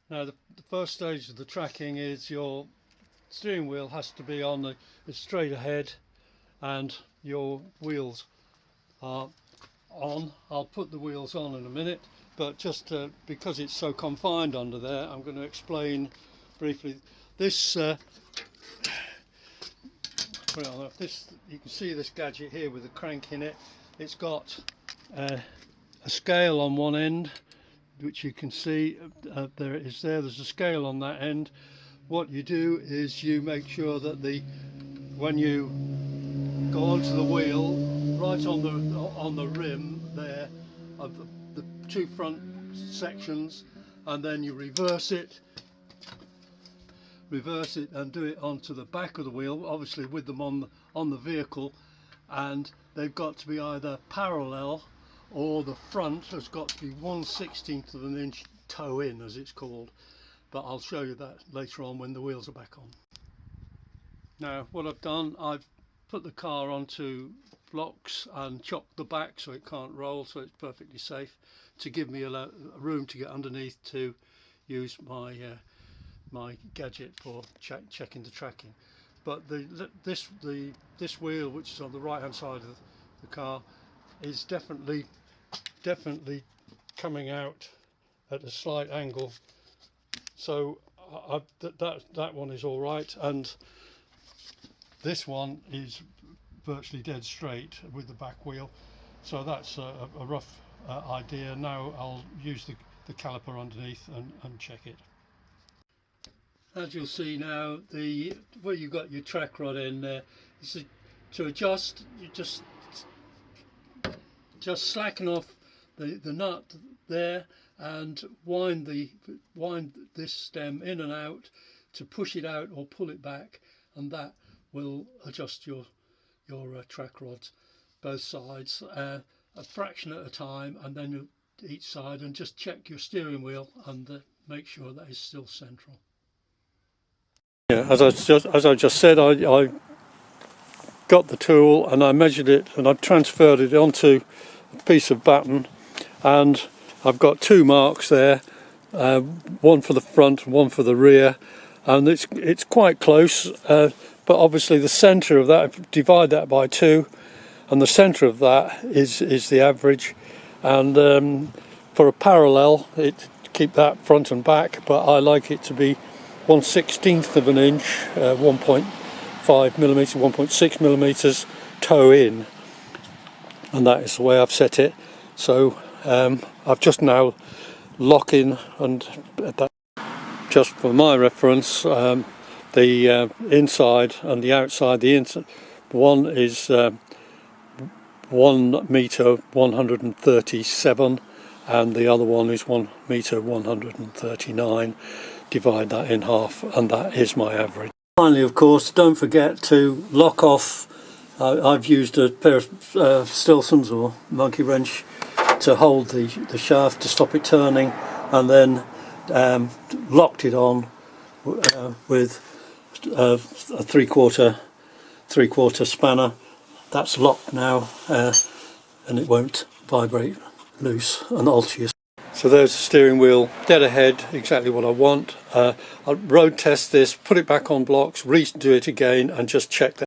Now the first stage of the tracking is your steering wheel has to be on the straight ahead and your wheels are on. I'll put the wheels on in a minute, but just because it's so confined under there, I'm going to explain briefly. This you can see this gadget here with the crank in it. It's got a scale on one end, which you can see there it is there. There's a scale on that end. What you do is you make sure that when you go onto the wheel, right on the rim there of the two front sections, and then you reverse it and do it onto the back of the wheel, obviously with them on the vehicle, and they've got to be either parallel, or the front has got to be 1/16 of an inch toe in, as it's called. But I'll show you that later on when the wheels are back on. Now what I've done, I've put the car onto blocks and chopped the back so it can't roll, so it's perfectly safe, to give me a room to get underneath to use my my gadget for checking the tracking. But this wheel, which is on the right hand side of the car, is definitely coming out at a slight angle, so that one is all right, and this one is virtually dead straight with the back wheel, so that's a rough idea. Now I'll use the caliper underneath and check it. As you'll see now, where you've got your track rod in there, to adjust, you just slacken off the nut there and wind this stem in and out to push it out or pull it back, and that will adjust your track rods both sides, a fraction at a time, and then each side, and just check your steering wheel and make sure that is still central. Yeah, as I just said, I got the tool and I measured it and I transferred it onto a piece of batten, and I've got two marks there, one for the front and one for the rear, and it's quite close, but obviously the centre of that, divide that by 2, and the centre of that is the average, and for a parallel, keep that front and back, but I like it to be 1/16 of an inch, 1.5 millimetres, 1.6 millimetres toe in, and that is the way I've set it. So I've just now lock in, and that, just for my reference, the inside and the outside. The inside one is 1 metre 137, and the other one is 1 metre 139. Divide that in half, and that is my average. Finally, of course, don't forget to lock off. I've used a pair of Stilsons or monkey wrench to hold the shaft to stop it turning, and then locked it on with a three-quarter spanner. That's locked now, and it won't vibrate loose and alter you. So there's the steering wheel, dead ahead, exactly what I want. I'll road test this, put it back on blocks, redo it again, and just check that.